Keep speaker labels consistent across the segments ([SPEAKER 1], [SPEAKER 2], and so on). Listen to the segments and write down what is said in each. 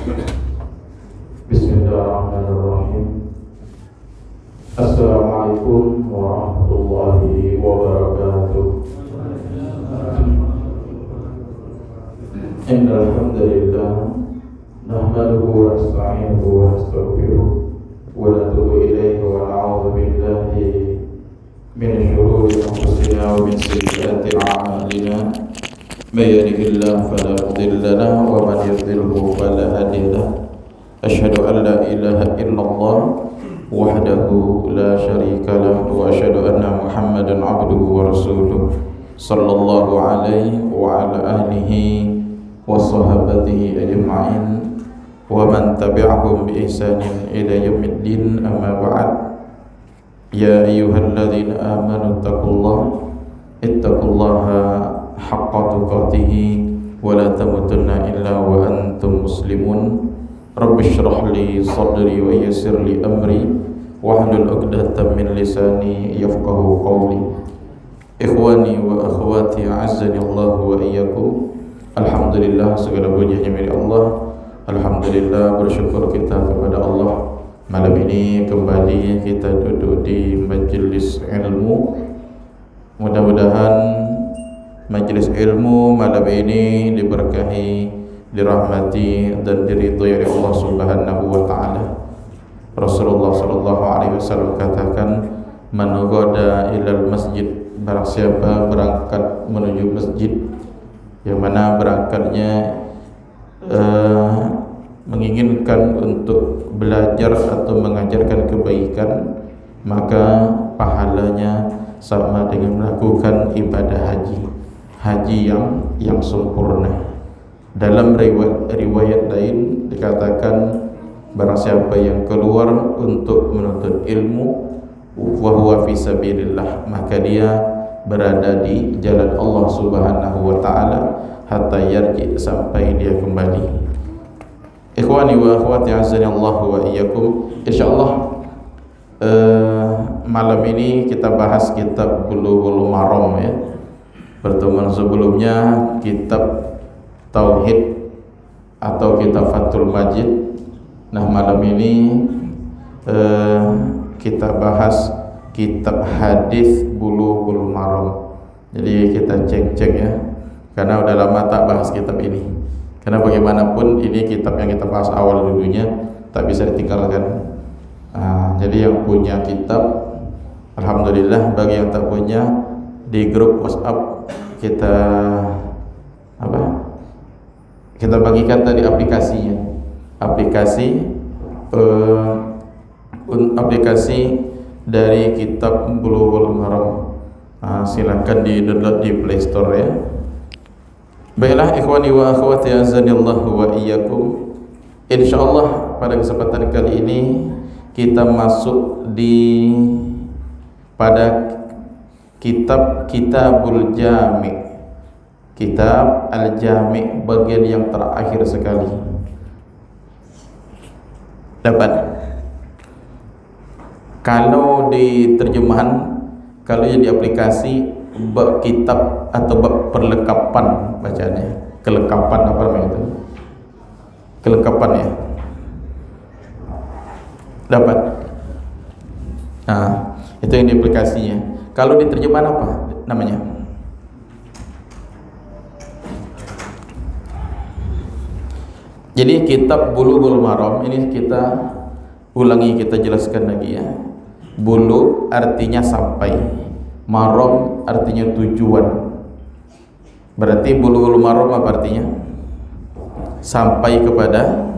[SPEAKER 1] Bismillahirrahmanirrahim. Assalamualaikum warahmatullahi wabarakatuh. Innal hamdalillah nahmaduhu wa nasta'inuhu wa nastaghfiruh wa natubu ilayhi wa na'udzu billahi min shururi anfusina wa min sayyiati a'malina. May yahdihillahu fala mudilla lahu wa man yudlilhu fala hadiya lahu. Asyhadu an la ilaha illallah wahdahu la syarika lahu wa asyhadu anna Muhammadan abduhu wa rasuluh sallallahu alaihi wa ala alihi wa sahabatihi ajma'in wa man tabi'ahum bi ihsanin ila yaumiddin, amma ba'd. Ya ayyuhalladzina amanu ittaqullaha haqqa tuqatih wa la tamutunna illa wa antum muslimun. Rabbi shrah li sadri wa yassir li amri wahlul 'uqdatam min lisani yafqahu qawli. Ikhwani wa akhwati, a'azzani Allah wa iyyakum. Alhamdulillah, segala puji hanya milik Allah. Alhamdulillah, bersyukur kita kepada Allah. Malam ini kembali kita duduk di majelis ilmu. Mudah-mudahan majelis ilmu malam ini diberkahi, dirahmati dan diridhoi oleh Allah Subhanahu wa taala. Rasulullah sallallahu alaihi wasallam katakan, "Man ghada ilal masjid", barang siapa berangkat menuju masjid, yang mana berangkatnya menginginkan untuk belajar atau mengajarkan kebaikan, maka pahalanya sama dengan melakukan ibadah haji yang sempurna. Dalam riwayat lain dikatakan, barang siapa yang keluar untuk menuntut ilmu wa huwa fi sabilillah, maka dia berada di jalan Allah Subhanahu wa taala hatta yarji, sampai dia kembali. Ikhwani wa akhwati, azani Allah wa iyyakum. Insyaallah malam ini kita bahas kitab Bulughul Maram ya. Pertemuan sebelumnya kitab Tauhid atau kitab Fathul Majid. Nah, malam ini kita bahas kitab hadis Bulughul Maram. Jadi kita cek-cek ya, karena udah lama tak bahas kitab ini. Karena bagaimanapun ini kitab yang kita bahas awal dulunya, tak bisa ditinggalkan. Jadi yang punya kitab, alhamdulillah. Bagi yang tak punya, di grup WhatsApp kita bagikan tadi aplikasinya, aplikasi dari kitab Bulughul Maram. Silakan di-download di Play Store ya. Baiklah ikhwani wa akhwati, azanillahu wa iyyakum. Insyaallah pada kesempatan kali ini kita masuk pada Kitabul Jami', Kitab Al-Jami', bagian yang terakhir sekali. Dapat? Kalau di terjemahan, kalau yang di aplikasi, bab kitab atau bab perlengkapan bacanya. Kelengkapan apa namanya itu? Kelengkapan ya. Dapat? Itu yang di aplikasinya. Kalau di terjemahan apa namanya? Jadi kitab Bulughul Maram ini kita ulangi, kita jelaskan lagi ya. Bulu artinya sampai, maram artinya tujuan. Berarti Bulughul Maram apa artinya? Sampai kepada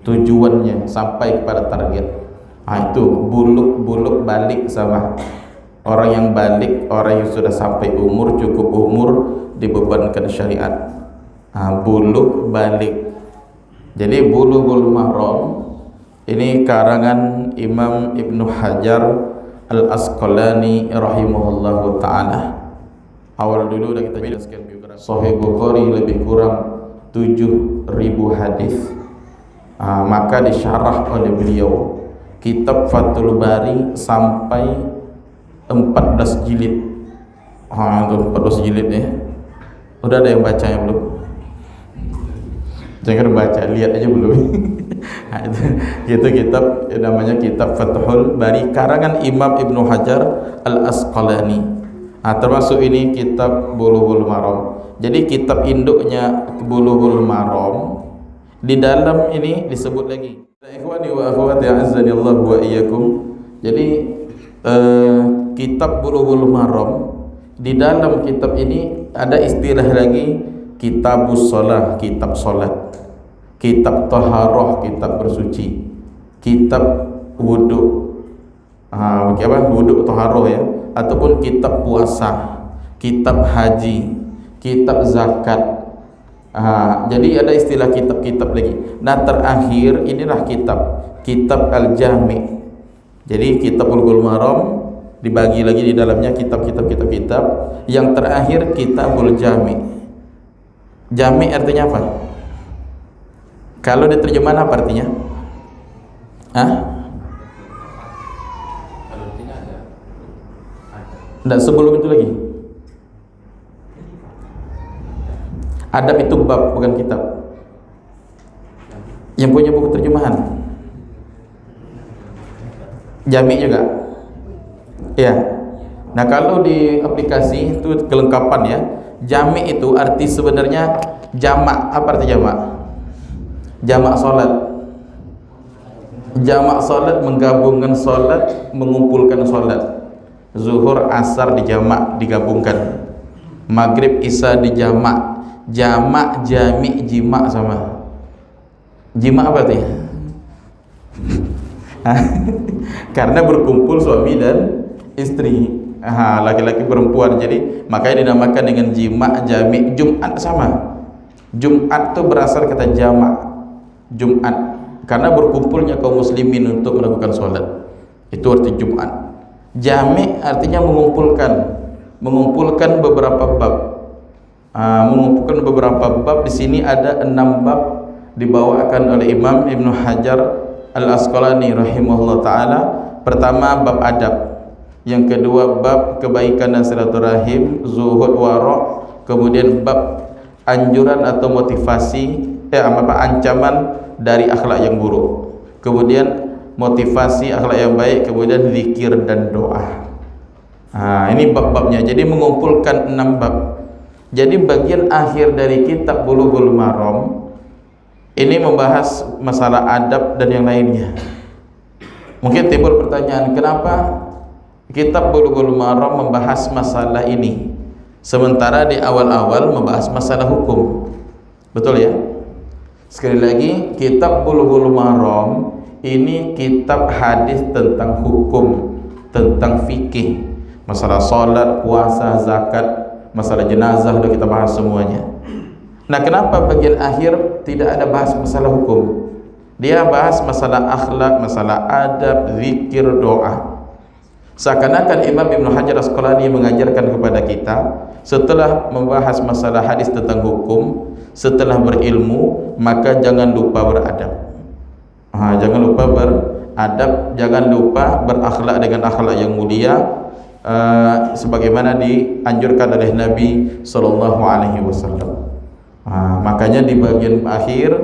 [SPEAKER 1] tujuannya, sampai kepada target. Itu buluk balik sama orang yang balik, orang yang sudah sampai umur, cukup umur, dibebankan syariat. Buluk balik. Jadi Bulughul Maram ini karangan Imam Ibnu Hajar Al-Asqalani rahimahullahu ta'ala. Awal dulu udah kita jelaskan biografi Sahih Bukhari lebih kurang 7.000 hadis. Maka disyarah oleh beliau kitab Fathul Bari sampai 14 jilid. Itu 14 jilid ya. Udah ada yang bacanya belum? Jangan baca, lihat aja belum. Nah, itu kitab namanya kitab Fathul Bari karangan Imam Ibnu Hajar Al-Asqalani. Nah, termasuk ini kitab Bulughul Maram. Jadi kitab induknya Bulughul Maram, di dalam ini disebut lagi. Ikhwani wa akhwati azzani Allah wa iyyakum. Jadi kitab Bulughul Maram, di dalam kitab ini ada istilah lagi kitabus shalah, kitab salat, kitab taharah, kitab bersuci, kitab wudu, wudu taharah ya, ataupun kitab puasa, kitab haji, kitab zakat. Jadi ada istilah kitab-kitab lagi. Nah, terakhir inilah kitab Al-Jami'. Jadi kitab Bulughul Maram dibagi lagi di dalamnya kitab. Yang terakhir Kitabul Jami'. Jami' artinya apa? Kalau diterjemahkan apa artinya? Tidak, sebelum itu lagi. Adab itu bab, bukan kitab. Yang punya buku terjemahan Jami' juga. Ya. Nah, kalau di aplikasi itu kelengkapan ya. Jami' itu arti sebenarnya jamak. Apa arti jamak? Jamak solat. Jamak solat menggabungkan solat, mengumpulkan solat. Zuhur, asar dijamak, digabungkan. Maghrib, isya dijamak. Jamak, jami', jima' sama. Jima' apa artinya? Karena berkumpul suami dan istri, laki-laki perempuan, jadi makanya dinamakan dengan jima', jami'. Jumat sama. Jumat itu berasal kata jamak, Jumat, karena berkumpulnya kaum muslimin untuk melakukan sholat. Itu arti Jumat. Jami' artinya mengumpulkan beberapa bab. Mengumpulkan beberapa bab. Di sini ada 6 bab dibawakan oleh Imam Ibnu Hajar Al-Asqalani rahimahullah ta'ala. Pertama bab adab, yang kedua bab kebaikan dan silaturahim, zuhud wara', kemudian bab anjuran atau motivasi ancaman dari akhlak yang buruk, kemudian motivasi akhlak yang baik, kemudian zikir dan doa. Ini bab-babnya. Jadi mengumpulkan 6 bab. Jadi bagian akhir dari kitab Bulughul Maram ini membahas masalah adab dan yang lainnya. Mungkin timbul pertanyaan, kenapa kitab Bulughul Maram membahas masalah ini, sementara di awal-awal membahas masalah hukum? Betul ya? Sekali lagi, kitab Bulughul Maram ini kitab hadis tentang hukum, tentang fikih, masalah salat, puasa, zakat, masalah jenazah sudah kita bahas semuanya. Nah, kenapa bagian akhir tidak ada bahas masalah hukum? Dia bahas masalah akhlak, masalah adab, zikir, doa. Seakan-akan Imam Ibnu Hajar Asqalani mengajarkan kepada kita, setelah membahas masalah hadis tentang hukum, setelah berilmu, maka jangan lupa beradab. Jangan lupa beradab, jangan lupa berakhlak dengan akhlak yang mulia, sebagaimana dianjurkan oleh Nabi sallallahu alaihi wasallam. Makanya di bagian akhir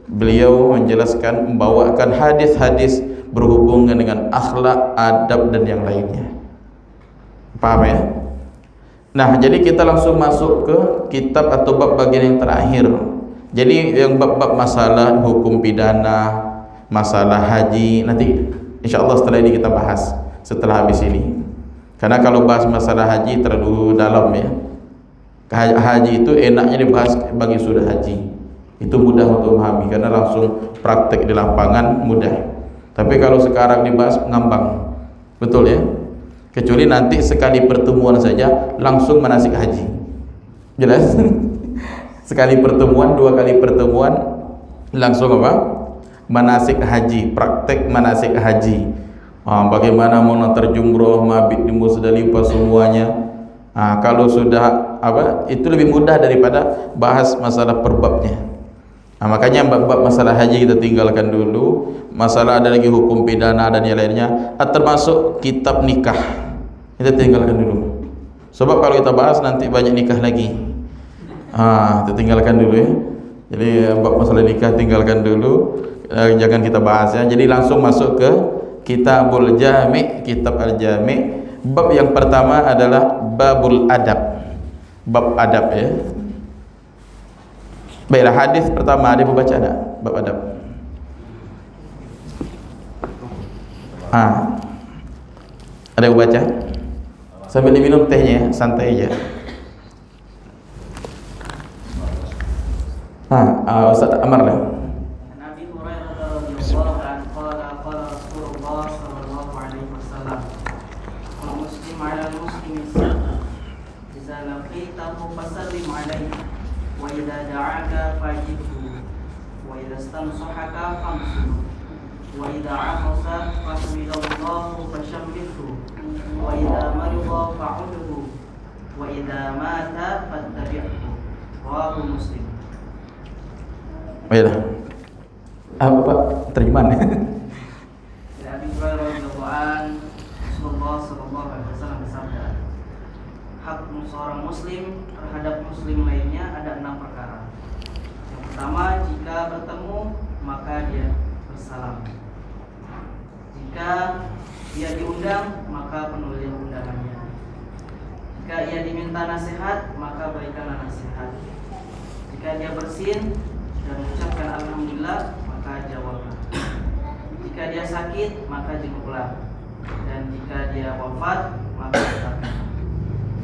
[SPEAKER 1] beliau menjelaskan, membawakan hadis-hadis berhubungan dengan akhlak, adab dan yang lainnya. Paham ya? Nah, jadi kita langsung masuk ke kitab atau bab bagian yang terakhir. Jadi yang bab-bab masalah hukum pidana, masalah haji, nanti insyaallah setelah ini kita bahas setelah habis ini. Karena kalau bahas masalah haji terlalu dalam ya. Haji itu enaknya dibahas bagi sudah haji. Itu mudah untuk memahami karena langsung praktek di lapangan, mudah. Tapi kalau sekarang dibahas ngambang, betul ya? Kecuali nanti sekali pertemuan saja langsung manasik haji. Jelas? Sekali pertemuan, 2 kali pertemuan langsung apa? Manasik haji, praktek manasik haji. Bagaimana mengantar jumroh, mabit di Musdalifah semuanya. Kalau sudah itu lebih mudah daripada bahas masalah perbabnya. Makanya bab masalah haji kita tinggalkan dulu. Masalah ada lagi hukum pidana dan yang lainnya, termasuk kitab nikah kita tinggalkan dulu. Sebab kalau kita bahas nanti banyak nikah lagi. Kita tinggalkan dulu ya. Jadi bab masalah nikah tinggalkan dulu, jangan kita bahas ya. Jadi langsung masuk ke Kitabul Jami', Kitab Al-Jami'. Bab yang pertama adalah babul adab. Bab adab ya. Baiklah, hadis pertama ada membaca ada bab adab. Ada yang baca? Sambil diminum tehnya ya, santai aja. Ustaz Amar lah.
[SPEAKER 2] Nabi Hurairah radhiyallahu anhu qala Rasulullah sallallahu alaihi wasallam, "Al-muslim 'ala al-muslimi sadaqah. Idza laqitahu fasallim 'alaihi, wa idza da'aka fajibhu, wa idza istansahaka famsuhu, wa idza 'afasa fahmidallahu fashammithhu, wa idza marida fa'udhu, wa idza mata fattabi'hu." Rawahu Muslim.
[SPEAKER 1] Baiklah. Bapak terjemahan ya.
[SPEAKER 2] Dari Abi Hurairah radhiyallahu anhu, Rasulullah sallallahu alaihi wasallam bersabda, hak seorang muslim terhadap muslim lainnya ada 6 perkara. Yang pertama, jika bertemu maka dia bersalam. Jika dia diundang maka penuhi undangannya. Jika ia diminta nasihat maka berikanlah nasihat. Jika dia bersin dan mengucapkan alhamdulillah maka jawablah. Jika dia sakit maka jenguklah, dan jika dia wafat maka tetapkan.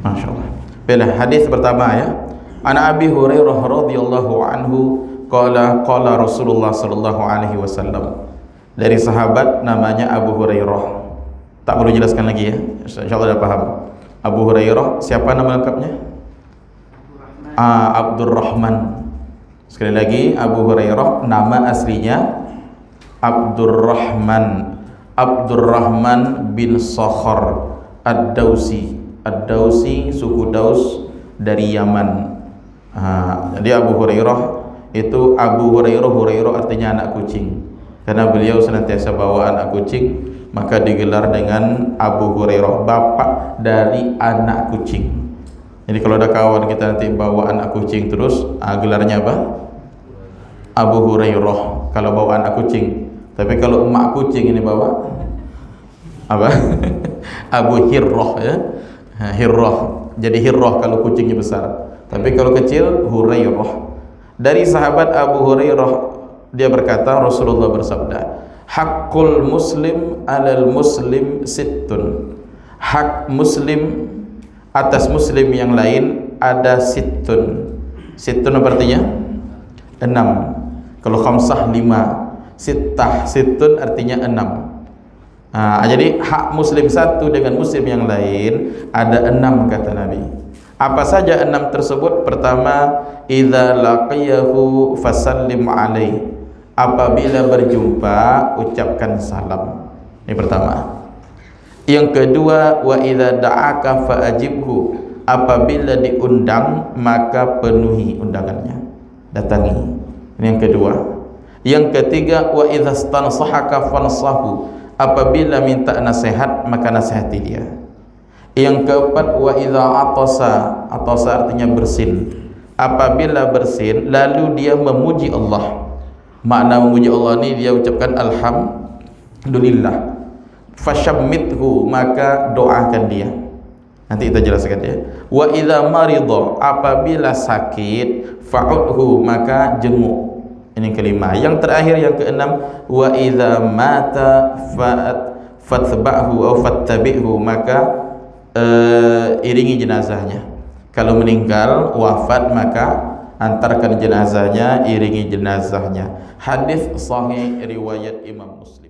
[SPEAKER 1] Masya Allah. Baiklah, hadis pertama ya. An Abi Hurairah radhiyallahu anhu qala Rasulullah sallallahu alaihi wasallam. Dari sahabat namanya Abu Hurairah. Tak perlu jelaskan lagi ya. Insyaallah dah paham. Abu Hurairah, siapa nama lengkapnya? Abdurrahman. Sekali lagi, Abu Hurairah nama aslinya Abdurrahman bin Sakhar Ad-Dausi. Ad-Dausi suku Daus dari Yaman. Jadi Abu Hurairah itu Hurairah artinya anak kucing. Karena beliau senantiasa bawa anak kucing, maka digelar dengan Abu Hurairah, bapak dari anak kucing. Jadi kalau ada kawan kita nanti bawa anak kucing terus, gelarnya apa? Abu Hurairah kalau bawa anak kucing. Tapi kalau emak kucing ini bawa apa? Abu Hirrah ya. Hirrah. Jadi Hirrah kalau kucingnya besar. Tapi kalau kecil Hurairah. Dari sahabat Abu Hurairah, dia berkata, Rasulullah bersabda, "Haqqul muslim 'alal muslim sittun." Hak muslim atas muslim yang lain ada sittun. Sittun apa artinya? 6. Kalau khamsah 5, sittah, sittun artinya 6. Jadi hak muslim satu dengan muslim yang lain ada 6 kata Nabi. Apa saja 6 tersebut? Pertama, idza laqiyahu fasallim alaihi. Apabila berjumpa ucapkan salam. Ini pertama. Yang kedua, wa idza da'aka fa'ajibhu. Apabila diundang maka penuhi undangannya, datangi. Ini yang kedua. Yang ketiga, wa idza stansahaka fansahu. Apabila minta nasihat maka nasihati dia. Yang keempat, wa idza atasa artinya bersin. Apabila bersin lalu dia memuji Allah. Makna memuji Allah ni dia ucapkan alhamdulillah. Fashammithu, maka doakan dia. Nanti kita jelaskan ya. Wa idza marida, apabila sakit, fa'udhu, maka jenguk. Ini yang kelima. Yang terakhir yang keenam, wa idza mata fatba'hu atau fattabi'hu, maka iringi jenazahnya. Kalau meninggal wafat maka antarkan jenazahnya, iringi jenazahnya. Hadis sahih riwayat Imam Muslim.